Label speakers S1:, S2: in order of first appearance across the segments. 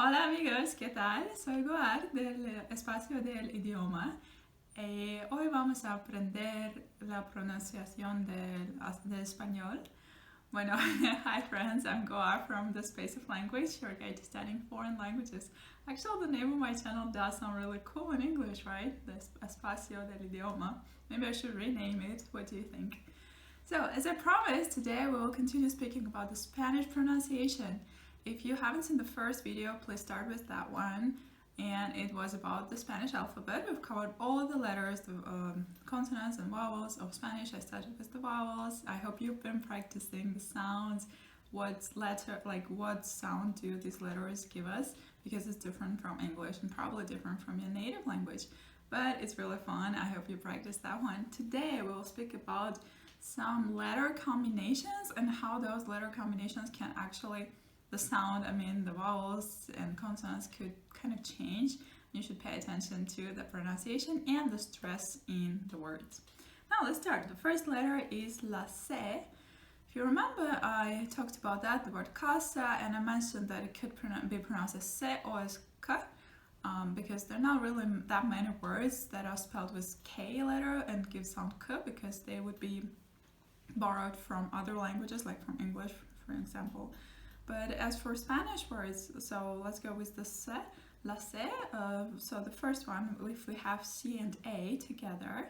S1: Hola amigos, ¿qué tal? Soy Guar del espacio del idioma. Hoy vamos a aprender la pronunciación del español. Bueno, hi friends, I'm Goar from the Space of Language, your guide to studying foreign languages. Actually, the name of my channel does sound really cool in English, right? The espacio del idioma. Maybe I should rename it. What do you think? So, as I promised, today we will continue speaking about the Spanish pronunciation. If you haven't seen the first video, please start with that one. And it was about the Spanish alphabet. We've covered all the letters, the consonants and vowels of Spanish. I started with the vowels. I hope you've been practicing the sounds. What sound do these letters give us? Because it's different from English and probably different from your native language. But it's really fun. I hope you practice that one. Today we will speak about some letter combinations and how those letter combinations can actually the vowels and consonants could kind of change. You should pay attention to the pronunciation and the stress in the words. Now let's start. The first letter is la C. If you remember, I talked about that, the word casa, and I mentioned that it could be pronounced as C or as K, because there are not really that many words that are spelled with K letter and give sound K, because they would be borrowed from other languages, like from English, for example. But as for Spanish words, so let's go with the C, la C. So the first one, if we have C and A together,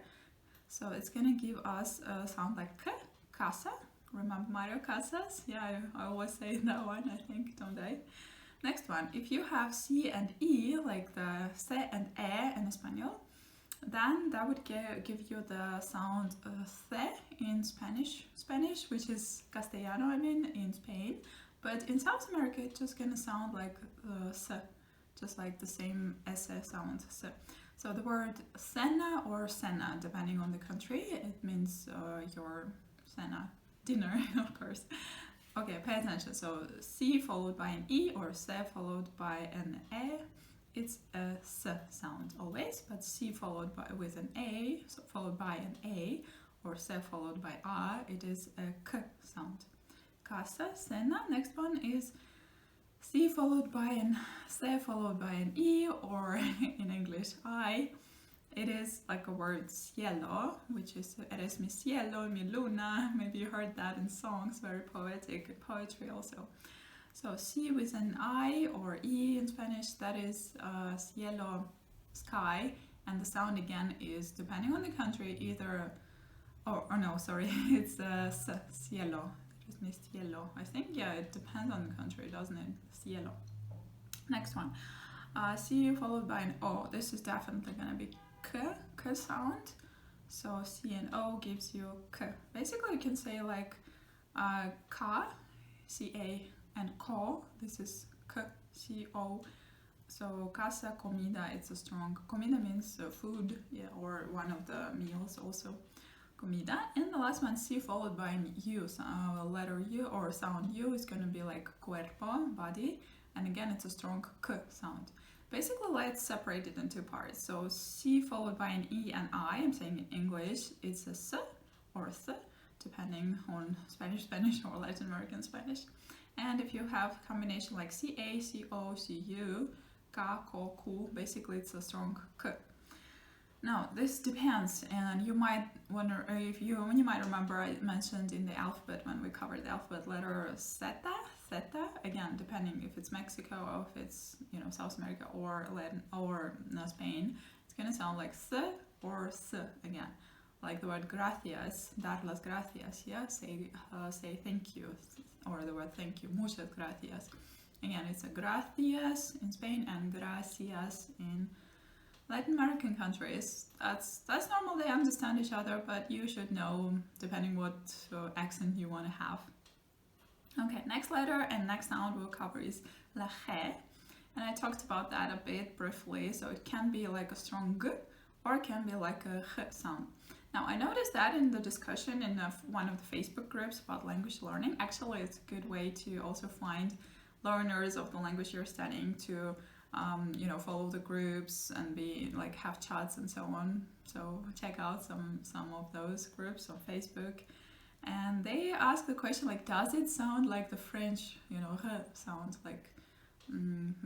S1: so it's gonna give us a sound like K, casa. Remember Mario Casas? Yeah, I always say that one, I think, don't I? Next one, if you have C and E, like the C and E in Espanol, then that would give you the sound C in Spanish, which is Castellano, in Spain. But in South America, it's just gonna sound like S, just like the same S sound, S. So the word cena or cena, depending on the country, it means your cena, dinner, of course. Okay, pay attention. So C followed by an E or C followed by an A, it's a S sound always, but C followed with an A, so followed by an A, or C followed by A, it is a K sound. Casa, cena. Next one is C followed by an C followed by an E, or in English I. It is like a word cielo, which is eres mi cielo, mi luna. Maybe you heard that in songs, very poetic, poetry also. So C with an I or E in Spanish, that is cielo, sky, and the sound again is, depending on the country, either, it's cielo. It means cielo. I think, yeah, it depends on the country, doesn't it? Cielo. Next one. C followed by an O. This is definitely going to be K sound. So C and O gives you K. Basically, you can say like Ka, C-A, and Ko. This is K, C-O. So casa, comida, it's a strong. Comida means food, yeah, or one of the meals also. Comida. And the last one, C followed by an U, so letter U or sound U is going to be like cuerpo, body, and again it's a strong K sound. Basically, let's separate it in two parts. So C followed by an E and I, I'm saying in English, it's a S or th, depending on Spanish or Latin American Spanish. And if you have a combination like CA, CO, CU, Ka, Ko, Ku, basically it's a strong K. Now, this depends, and you might wonder you might remember I mentioned in the alphabet when we covered the alphabet letter theta, again, depending if it's Mexico or if it's, South America or Latin or Spain, it's gonna sound like th or th again. Like the word gracias, dar las gracias, yeah, say thank you, or the word thank you, muchas gracias. Again, it's a gracias in Spain and gracias in Latin American countries. That's normal, they understand each other, but you should know depending what accent you want to have. Okay, next letter and next sound we'll cover is la G, and I talked about that a bit briefly. So it can be like a strong G or it can be like a H sound. Now I noticed that in the discussion in one of the Facebook groups about language learning. Actually, it's a good way to also find learners of the language you're studying to follow the groups and have chats and so on. So check out some of those groups on Facebook. And they ask the question, like, does it sound like the French, sound like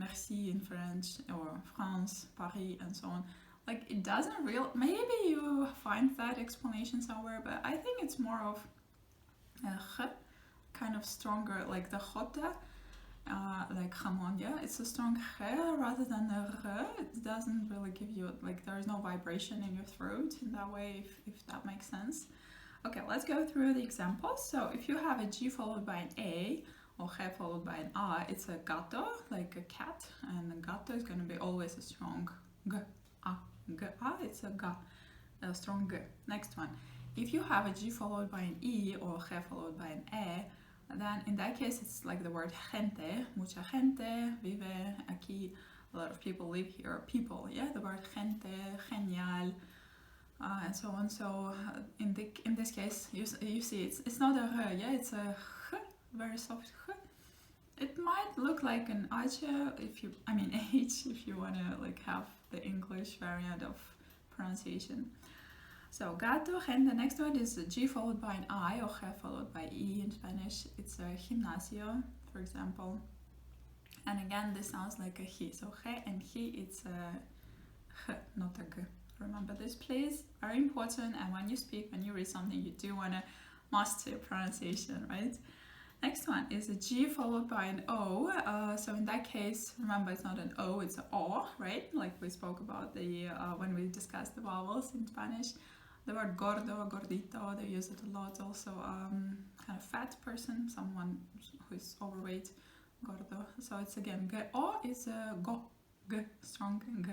S1: merci in French, or France, Paris, and so on. Like, it doesn't really, maybe you find that explanation somewhere, but I think it's more of kind of stronger, like the jota, like jamon, yeah, it's a strong rather than a r. It doesn't really give you, like, there is no vibration in your throat in that way, if that makes sense. Okay, let's go through the examples. So if you have a G followed by an A, or G followed by an A, it's a gato, like a cat, and a gato is going to be always a strong G, A, G, A, it's a G, a strong G. Next one. If you have a G followed by an E, or G followed by an E, then in that case it's like the word gente, mucha gente vive aquí, a lot of people live here, people, yeah, the word gente, genial, and so on. So in this case, you see it's not a r, yeah, it's a h, very soft h. It might look like an h if you, I mean h, if you want to like have the English variant of pronunciation. So gato, gente. Next one is a G followed by an I, or G followed by E in Spanish. It's a gimnasio, for example. And again, this sounds like a he. So G and he, it's a H, not a G. Remember this, please. Very important. And when you speak, when you read something, you do want to master pronunciation, right? Next one is a G followed by an O. So in that case, remember it's not an O, it's an O, right? Like we spoke about the when we discussed the vowels in Spanish. The word gordo, gordito, they use it a lot. Also, kind of fat person, someone who's overweight, gordo. So it's again G. O is a go, G, strong G.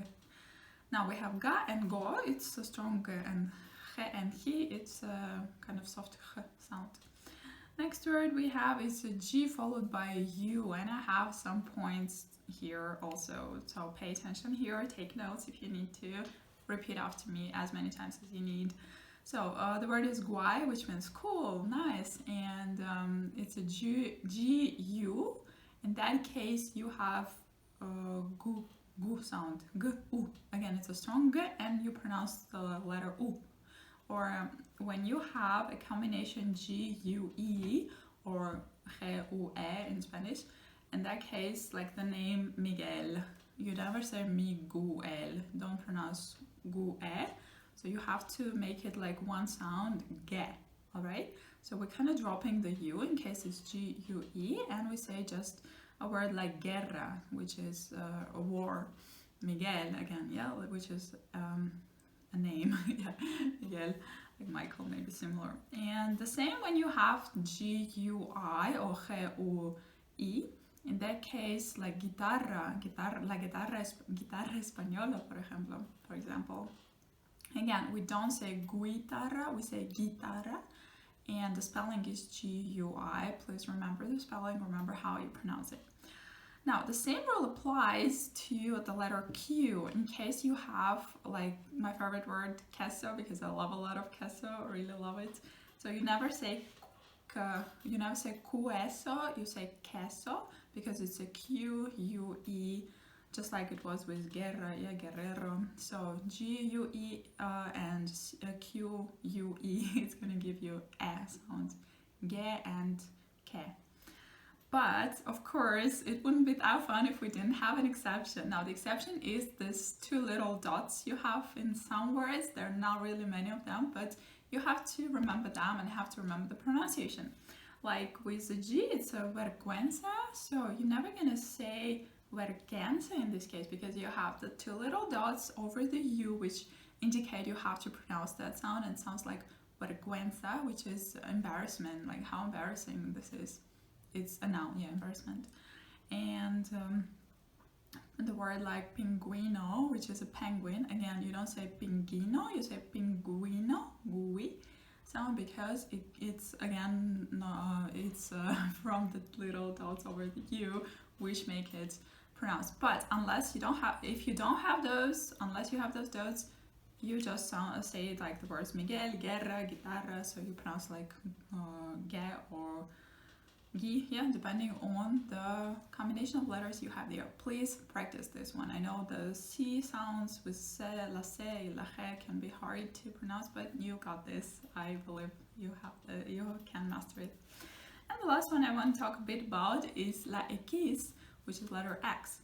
S1: Now we have ga and go. It's a strong G, and he and he, it's a kind of soft H sound. Next word we have is a G followed by a U, and I have some points here also. So pay attention here, take notes if you need to. Repeat after me as many times as you need. So the word is guay, which means cool, nice, and it's a G-U. In that case, you have gu sound, G-U. Again, it's a strong G, and you pronounce the letter U. Or when you have a combination G-U-E or G-U-E in Spanish, in that case, like the name Miguel, you never say Miguel, don't pronounce gue, so you have to make it like one sound, ge, alright? So we're kind of dropping the U in case it's G-U-E, and we say just a word like guerra, which is a war, Miguel, again, yeah, which is a name, yeah, Miguel, like Michael, maybe similar. And the same when you have G-U-I or G-U-E. In that case, like guitarra, la guitarra española, for example. Again, we don't say guitarra, we say guitarra, and the spelling is G-U-I. Please remember the spelling, remember how you pronounce it. Now, the same rule applies to the letter Q, in case you have, like, my favorite word, queso, because I love a lot of queso, really love it. So you never say queso, you say queso, because it's a Q-U-E, just like it was with guerra, yeah, guerrero. So G-U-E and Q-U-E, it's gonna give you a sound, ge and ke. But of course, it wouldn't be that fun if we didn't have an exception. Now the exception is this two little dots you have in some words. There are not really many of them, but you have to remember them and have to remember the pronunciation. Like with the G, it's a vergüenza, so you're never gonna say vergüenza in this case because you have the two little dots over the U, which indicate you have to pronounce that sound, and it sounds like vergüenza, which is embarrassment, like how embarrassing this is. It's a noun, yeah, embarrassment. And the word like pingüino, which is a penguin, again, you don't say pingüino, you say pingüino, gui sound, because it's again, it's from the little dots over the U, which make it pronounced. But unless you don't have, if you don't have those, unless you have those dots, you just say it like the words Miguel, guerra, guitarra, so you pronounce like ge or gi, yeah, depending on the combination of letters you have there. Please practice this one. I know the C sounds with se, la se, la he can be hard to pronounce, but you got this. I believe you can master it. And the last one I want to talk a bit about is la X, which is letter X.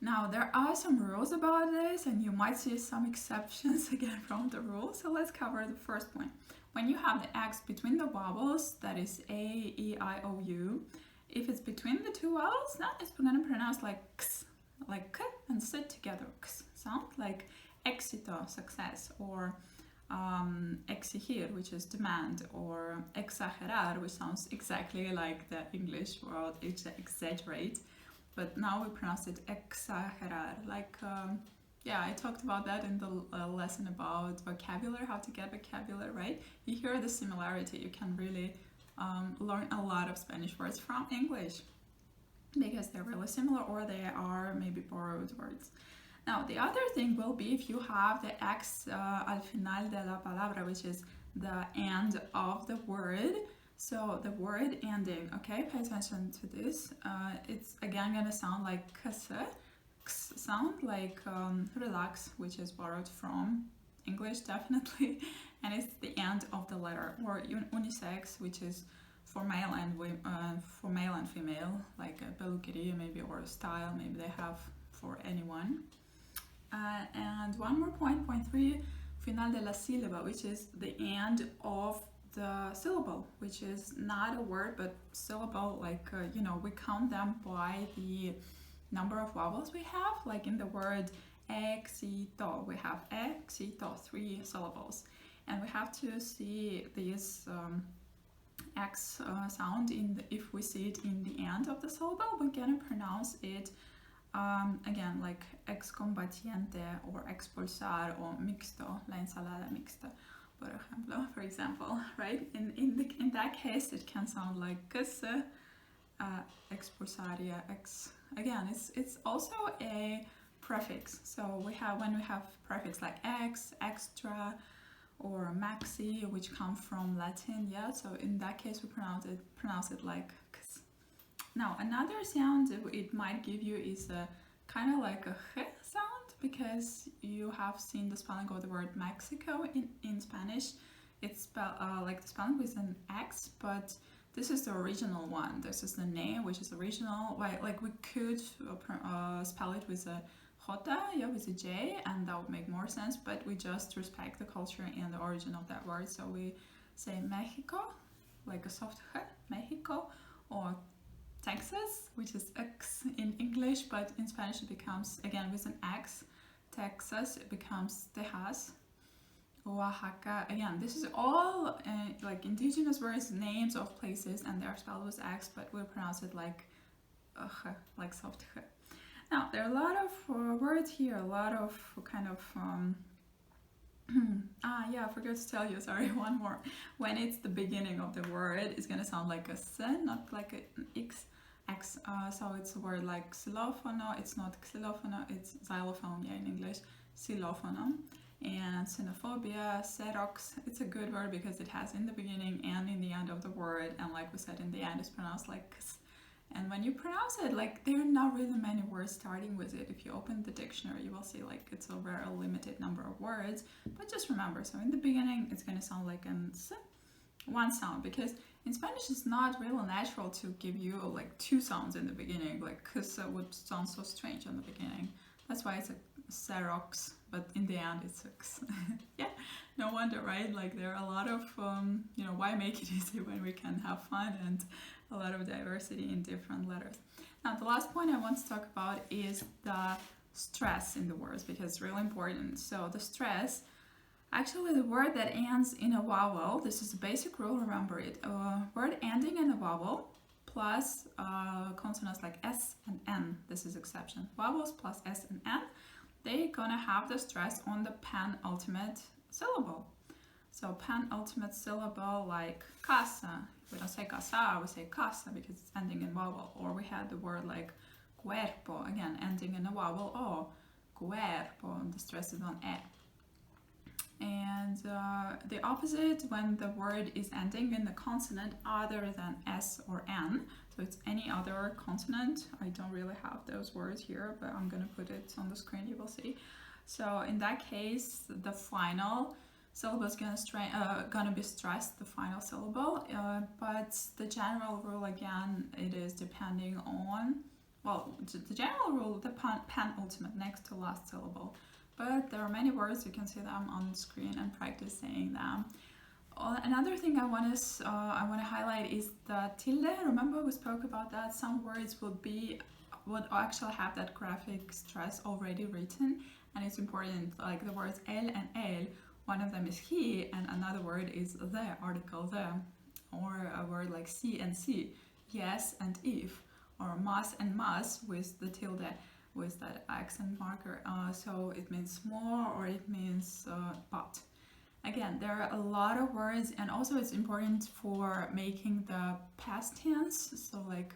S1: Now, there are some rules about this, and you might see some exceptions again from the rules. So let's cover the first point. When you have the X between the vowels, that is A, E, I, O, U, if it's between the two vowels, then it's going to pronounce like X, like K and sit together. X sound like éxito, success, or exigir, which is demand, or exagerar, which sounds exactly like the English word exaggerate. But now we pronounce it exagerar. Like, yeah, I talked about that in the lesson about vocabulary, how to get vocabulary, right? You hear the similarity. You can really learn a lot of Spanish words from English because they're really similar, or they are maybe borrowed words. Now, the other thing will be if you have the X al final de la palabra, which is the end of the word. So the word ending, okay, pay attention to this. It's again gonna sound like casa, x sound like relax, which is borrowed from English definitely, and it's the end of the letter. Or unisex, which is for male and female, like a peluqueria maybe, or a style maybe they have for anyone. And one more point, point 3, final de la sílaba, which is the end of the syllable, which is not a word but syllable, like we count them by the number of vowels we have, like in the word éxito, we have éxito, 3 syllables, and we have to see this X sound if we see it in the end of the syllable, we're gonna pronounce it again like excombatiente or expulsar or mixto, la ensalada mixta, for example, right? In that case, it can sound like casa, expulsaria, again, it's also a prefix. So when we have prefix like ex, extra, or maxi, which come from Latin, yeah. So in that case, we pronounce it like x. Now, another sound it might give you is a kind of like a h sound, because you have seen the spelling of the word Mexico in Spanish. It's spelled like the spelling with an X, but this is the original one. This is the name, which is original. Like we could spell it with a J, yeah, with a J, and that would make more sense, but we just respect the culture and the origin of that word. So we say Mexico, like a soft H, Mexico, or Texas, which is X in English, but in Spanish it becomes, again, with an X. Texas, it becomes Tejas. Oaxaca, again, this is all like indigenous words, names of places, and they're spelled with X, but we pronounce it like soft H. Now, there are a lot of words here, a lot of kind of yeah, I forgot to tell you, sorry, one more. When it's the beginning of the word, it's gonna sound like a S, not like an X. So it's a word like xylophono, it's not xylophone, it's xylophone, yeah, in English, xylophono. And xenophobia, xerox, it's a good word because it has in the beginning and in the end of the word, and like we said, in the end it's pronounced like x. And when you pronounce it, like, there are not really many words starting with it. If you open the dictionary, you will see like it's a very limited number of words. But just remember, so in the beginning, it's going to sound like an s, one sound, because in Spanish it's not really natural to give you like 2 sounds in the beginning. Like casa would sound so strange in the beginning. That's why it's a xerox, but in the end it's x. Yeah, no wonder, right? Like, there are a lot of why make it easy when we can have fun and a lot of diversity in different letters. Now, the last point I want to talk about is the stress in the words, because it's really important. So the stress, actually the word that ends in a vowel, this is a basic rule, remember it. Word ending in a vowel plus consonants like S and N, this is exception. Vowels plus S and N, they're gonna have the stress on the penultimate syllable. So penultimate syllable, like casa. We don't say casa, we say casa because it's ending in vowel. Or we had the word like cuerpo, again ending in a vowel, or cuerpo, and the stress is on e. And the opposite, when the word is ending in the consonant other than S or N, so it's any other consonant. I don't really have those words here, but I'm gonna put it on the screen, you will see. So in that case, the final syllable is gonna be stressed, the final syllable, but the general rule, again, it is depending on well, the general rule, the penultimate, next to last syllable. But there are many words, you can see them on the screen and practice saying them. Another thing I want to highlight is the tilde. Remember we spoke about that. Some words would actually have that graphic stress already written, and it's important, like the words el and el. One of them is he, and another word is the, article the. Or a word like si and si, yes and if, or mas and mas with the tilde, with that accent marker. So it means more, or it means but. Again, there are a lot of words, and also it's important for making the past tense. So like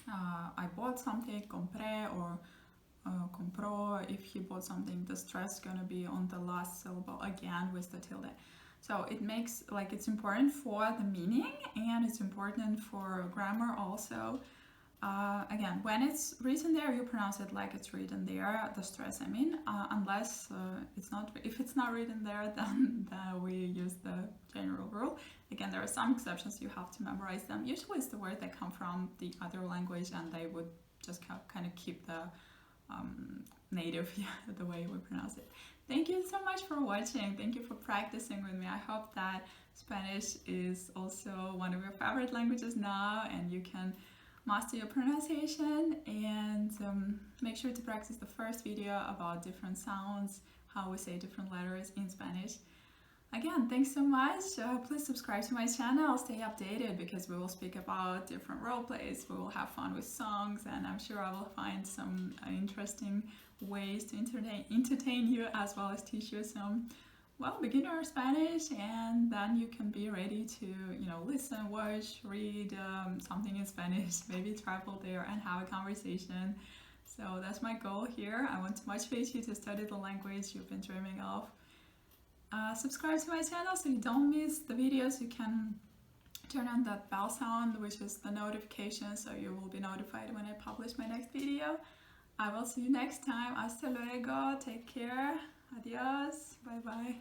S1: I bought something, compré, or compró. If he bought something, the stress is going to be on the last syllable again with the tilde. So it makes, like, it's important for the meaning, and it's important for grammar also. Again, when it's written there, you pronounce it like it's written there, the stress, I mean, unless if it's not written there, then we use the general rule. Again, there are some exceptions, you have to memorize them. Usually it's the words that come from the other language, and they would just kind of keep the native, the way we pronounce it. Thank you so much for watching. Thank you for practicing with me. I hope that Spanish is also one of your favorite languages now, and you can master your pronunciation. And make sure to practice the first video about different sounds, how we say different letters in Spanish. Again, thanks so much. Please subscribe to my channel. I'll stay updated because we will speak about different role plays. We will have fun with songs, and I'm sure I will find some interesting ways to entertain you, as well as teach you some, well, beginner Spanish, and then you can be ready to, listen, watch, read something in Spanish, maybe travel there and have a conversation. So that's my goal here. I want to motivate you to study the language you've been dreaming of. Subscribe to my channel so you don't miss the videos. You can turn on that bell sound, which is the notification, so you will be notified when I publish my next video. I will see you next time. Hasta luego. Take care. Adios. Bye bye.